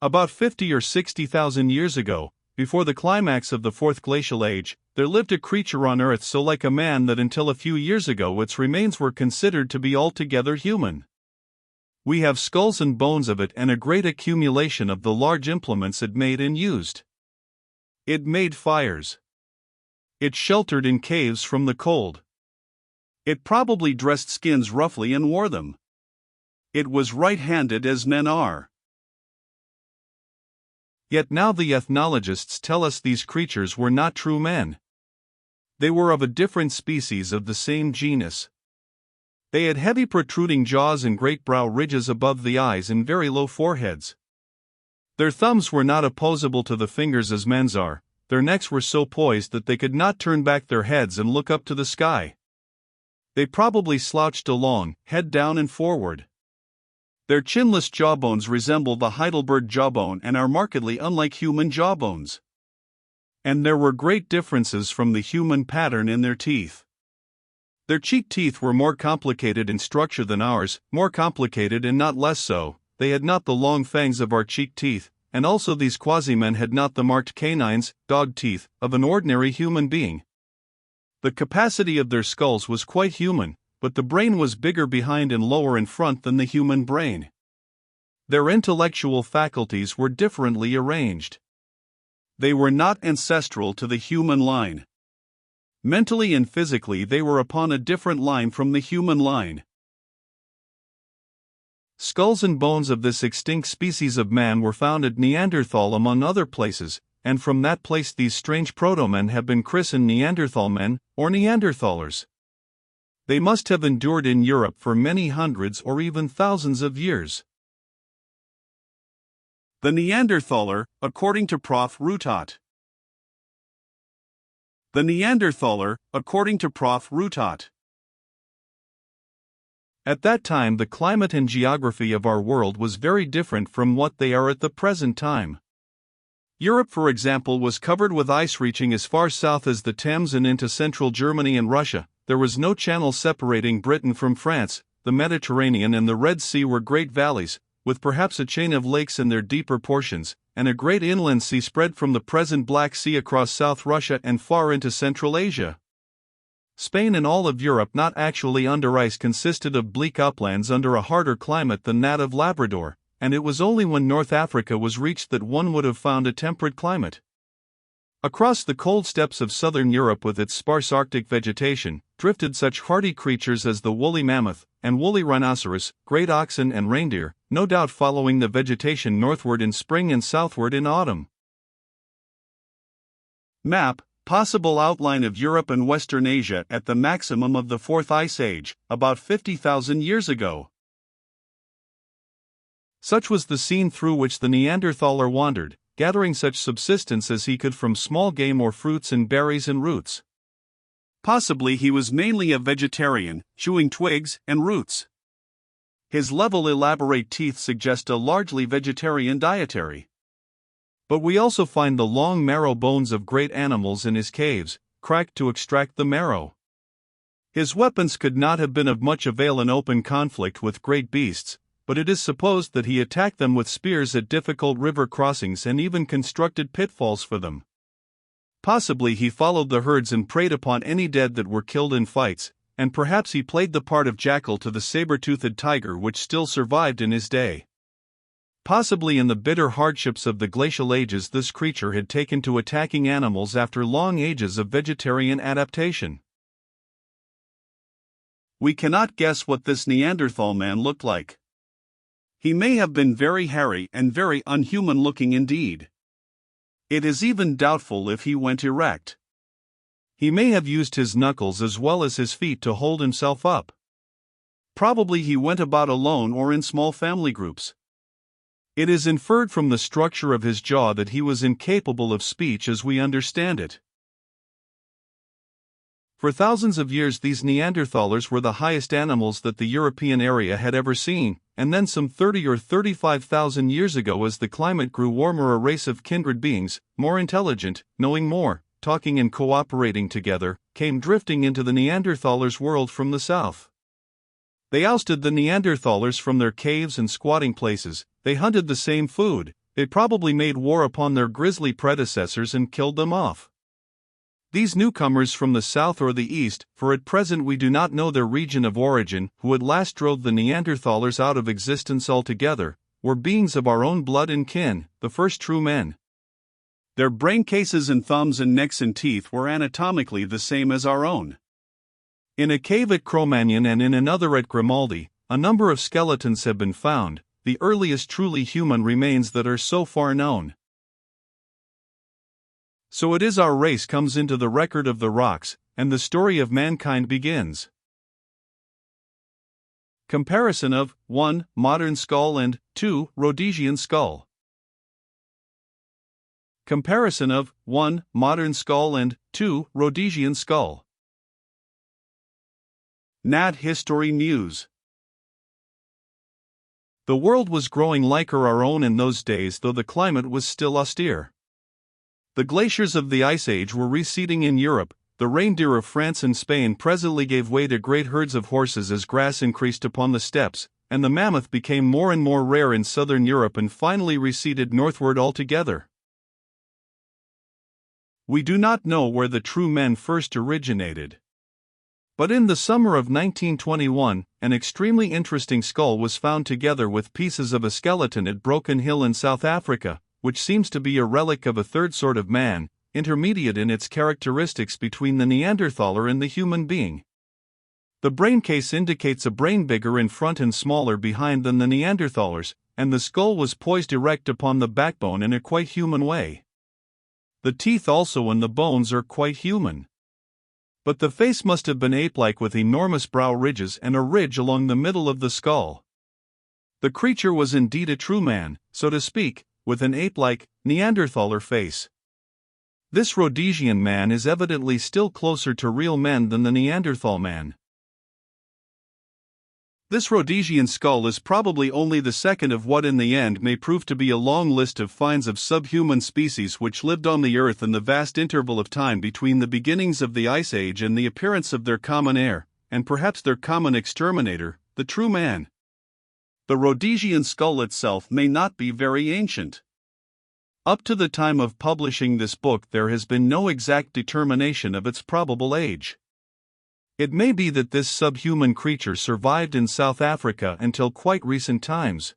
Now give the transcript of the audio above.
About 50 or 60,000 years ago, before the climax of the Fourth Glacial Age, there lived a creature on Earth so like a man that until a few years ago its remains were considered to be altogether human. We have skulls and bones of it and a great accumulation of the large implements it made and used. It made fires. It sheltered in caves from the cold. It probably dressed skins roughly and wore them. It was right-handed as men are. Yet now the ethnologists tell us these creatures were not true men. They were of a different species of the same genus. They had heavy protruding jaws and great brow ridges above the eyes and very low foreheads. Their thumbs were not opposable to the fingers as men's are. Their necks were so poised that they could not turn back their heads and look up to the sky. They probably slouched along, head down and forward. Their chinless jawbones resemble the Heidelberg jawbone and are markedly unlike human jawbones. And there were great differences from the human pattern in their teeth. Their cheek teeth were more complicated in structure than ours, more complicated and not less so. They had not the long fangs of our cheek teeth, and also these quasi-men had not the marked canines, dog teeth, of an ordinary human being. The capacity of their skulls was quite human, but the brain was bigger behind and lower in front than the human brain. Their intellectual faculties were differently arranged. They were not ancestral to the human line. Mentally and physically they were upon a different line from the human line. Skulls and bones of this extinct species of man were found at Neanderthal among other places, and from that place these strange proto-men have been christened Neanderthal men, or Neanderthalers. They must have endured in Europe for many hundreds or even thousands of years. The Neanderthaler, according to Prof. Routot. The Neanderthaler, according to Prof. Routot. At that time the climate and geography of our world was very different from what they are at the present time. Europe, for example, was covered with ice reaching as far south as the Thames and into central Germany and Russia. There was no channel separating Britain from France. The Mediterranean and the Red Sea were great valleys, with perhaps a chain of lakes in their deeper portions, and a great inland sea spread from the present Black Sea across South Russia and far into Central Asia. Spain and all of Europe not actually under ice consisted of bleak uplands under a harder climate than that of Labrador, and it was only when North Africa was reached that one would have found a temperate climate. Across the cold steppes of southern Europe with its sparse Arctic vegetation, drifted such hardy creatures as the woolly mammoth and woolly rhinoceros, great oxen and reindeer, no doubt following the vegetation northward in spring and southward in autumn. Map: possible outline of Europe and Western Asia at the maximum of the Fourth Ice Age, about 50,000 years ago. Such was the scene through which the Neanderthaler wandered, gathering such subsistence as he could from small game or fruits and berries and roots. Possibly he was mainly a vegetarian, chewing twigs and roots. His level elaborate teeth suggest a largely vegetarian dietary. But we also find the long marrow bones of great animals in his caves, cracked to extract the marrow. His weapons could not have been of much avail in open conflict with great beasts, but it is supposed that he attacked them with spears at difficult river crossings and even constructed pitfalls for them. Possibly he followed the herds and preyed upon any dead that were killed in fights, and perhaps he played the part of jackal to the saber-toothed tiger which still survived in his day. Possibly in the bitter hardships of the glacial ages this creature had taken to attacking animals after long ages of vegetarian adaptation. We cannot guess what this Neanderthal man looked like. He may have been very hairy and very unhuman-looking indeed. It is even doubtful if he went erect. He may have used his knuckles as well as his feet to hold himself up. Probably he went about alone or in small family groups. It is inferred from the structure of his jaw that he was incapable of speech as we understand it. For thousands of years these Neanderthalers were the highest animals that the European area had ever seen, and then some 30 or 35,000 years ago as the climate grew warmer a race of kindred beings, more intelligent, knowing more, talking and cooperating together, came drifting into the Neanderthalers' world from the south. They ousted the Neanderthalers from their caves and squatting places, they hunted the same food, They probably made war upon their grisly predecessors and killed them off. These newcomers from the south or the east, for at present we do not know their region of origin, who at last drove the Neanderthalers out of existence altogether, were beings of our own blood and kin, the first true men. Their brain cases and thumbs and necks and teeth were anatomically the same as our own. In a cave at Cro-Magnon and in another at Grimaldi, a number of skeletons have been found, the earliest truly human remains that are so far known. So it is our race comes into the record of the rocks, and the story of mankind begins. Comparison of 1. Modern skull and 2. Rhodesian skull. Comparison of 1. Modern skull and 2. Rhodesian skull. Nat History News. The world was growing like our own in those days, though the climate was still austere. The glaciers of the Ice Age were receding in Europe, the reindeer of France and Spain presently gave way to great herds of horses as grass increased upon the steppes, and the mammoth became more and more rare in southern Europe and finally receded northward altogether. We do not know where the true men first originated. But in the summer of 1921, an extremely interesting skull was found together with pieces of a skeleton at Broken Hill in South Africa, which seems to be a relic of a third sort of man, intermediate in its characteristics between the Neanderthaler and the human being. The brain case indicates a brain bigger in front and smaller behind than the Neanderthalers, and the skull was poised erect upon the backbone in a quite human way. The teeth also and the bones are quite human. But the face must have been ape-like with enormous brow ridges and a ridge along the middle of the skull. The creature was indeed a true man, so to speak, with an ape-like, Neanderthaler face. This Rhodesian man is evidently still closer to real men than the Neanderthal man. This Rhodesian skull is probably only the second of what in the end may prove to be a long list of finds of subhuman species which lived on the Earth in the vast interval of time between the beginnings of the Ice Age and the appearance of their common heir, and perhaps their common exterminator, the true man. The Rhodesian skull itself may not be very ancient. Up to the time of publishing this book there has been no exact determination of its probable age. It may be that this subhuman creature survived in South Africa until quite recent times.